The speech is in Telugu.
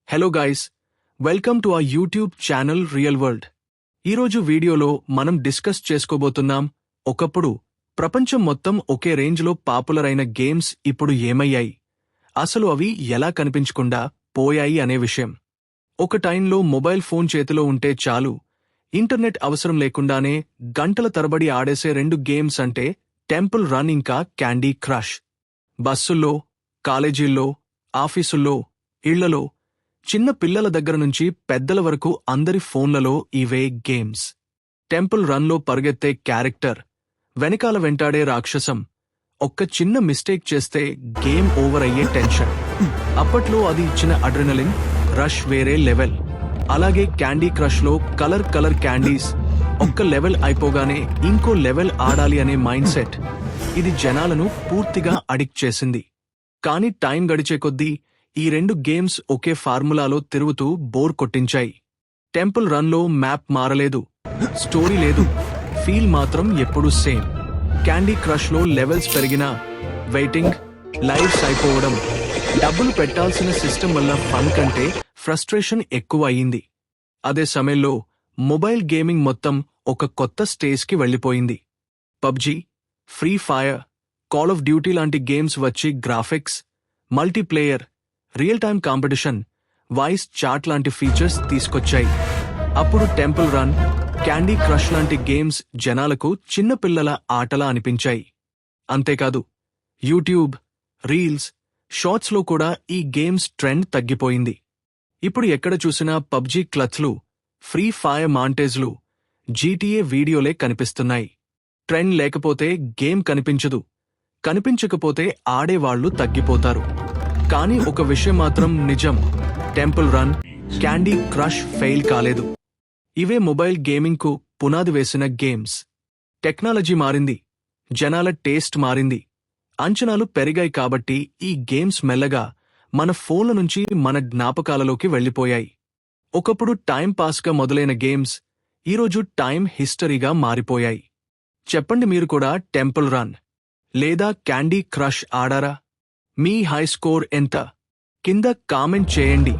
Hello guys, welcome to our YouTube channel real world. ఈరోజు వీడియోలో మనం డిస్కస్ చేసుకోబోతున్నాం ఒకప్పుడు ప్రపంచం మొత్తం ఒకే రేంజ్లో పాపులర్ అయిన గేమ్స్ ఇప్పుడు ఏమయ్యాయి, అసలు అవి ఎలా కనిపించకుండా పోయాయి అనే విషయం. ఒక టైంలో మొబైల్ ఫోన్ చేతిలో ఉంటే చాలు, ఇంటర్నెట్ అవసరం లేకుండానే గంటల తరబడి ఆడేసే రెండు గేమ్స్ అంటే టెంపుల్ రన్ ఇంకా క్యాండీ క్రష్. బస్సుల్లో, కాలేజీల్లో, ఆఫీసుల్లో, ఇళ్లలో, చిన్న పిల్లల దగ్గర నుంచి పెద్దల వరకు అందరి ఫోన్లలో ఇవే గేమ్స్. టెంపుల్ రన్లో పరుగెత్తే క్యారెక్టర్, వెనకాల వెంటాడే రాక్షసం, ఒక్క చిన్న మిస్టేక్ చేస్తే గేమ్ ఓవర్ అయ్యే టెన్షన్. అప్పట్లో అది ఇచ్చిన అడ్రినలిన్ రష్ వేరే లెవెల్. అలాగే క్యాండీ క్రష్లో కలర్ క్యాండీస్, ఒక్క లెవెల్ అయిపోగానే ఇంకో లెవెల్ ఆడాలి అనే మైండ్ సెట్, ఇది జనాలను పూర్తిగా అడిక్ట్ చేసింది. కానీ టైం గడిచే కొద్దీ ఈ రెండు గేమ్స్ ఒకే ఫార్ములాలో తిరుగుతూ బోర్ కొట్టించాయి. టెంపుల్ రన్లో మ్యాప్ మారలేదు, స్టోరీ లేదు, ఫీల్ మాత్రం ఎప్పుడూ సేమ్. క్యాండీ క్రష్లో లెవెల్స్ పెరిగినా వెయిటింగ్, లైవ్స్ అయిపోవడం, డబ్బులు పెట్టాల్సిన సిస్టమ్ వల్ల ఫన్ కంటే ఫ్రస్ట్రేషన్ ఎక్కువ అయ్యింది. అదే సమయంలో మొబైల్ గేమింగ్ మొత్తం ఒక కొత్త స్టేజ్కి వెళ్లిపోయింది. PUBG, free fire, call of duty లాంటి గేమ్స్ వచ్చి graphics, multiplayer, real time competition, voice chat లాంటి ఫీచర్స్ తీసుకొచ్చాయి. అప్పుడు టెంపుల్ రన్, క్యాండీ క్రష్ లాంటి గేమ్స్ జనాలకు చిన్నపిల్లల ఆటలా అనిపించాయి. అంతేకాదు, యూట్యూబ్, రీల్స్, షార్ట్స్లో కూడా ఈ గేమ్స్ ట్రెండ్ తగ్గిపోయింది. ఇప్పుడు ఎక్కడ చూసినా పబ్జీ క్లచ్లు, ఫ్రీ ఫైర్ మాంటేజ్లు, జీటీఏ వీడియోలే కనిపిస్తున్నాయి. ట్రెండ్ లేకపోతే గేమ్ కనిపించదు, కనిపించకపోతే ఆడేవాళ్లు తగ్గిపోతారు. కానీ ఒక విషయం మాత్రం నిజం, temple run, candy crush fail కాలేదు. ఇవే మొబైల్ గేమింగ్కు పునాది వేసిన గేమ్స్. టెక్నాలజీ మారింది, జనాల టేస్ట్ మారింది, అంచనాలు పెరిగాయి కాబట్టి ఈ గేమ్స్ మెల్లగా మన ఫోన్ల నుంచి మన జ్ఞాపకాలలోకి వెళ్లిపోయాయి. ఒకప్పుడు టైం పాస్గా మొదలైన గేమ్స్ ఈరోజు టైం హిస్టరీగా మారిపోయాయి. చెప్పండి, మీరు కూడా టెంపుల్ రన్ లేదా క్యాండీ క్రష్ ఆడారా? మీ హై స్కోర్ ఎంత? కింద కామెంట్ చేయండి.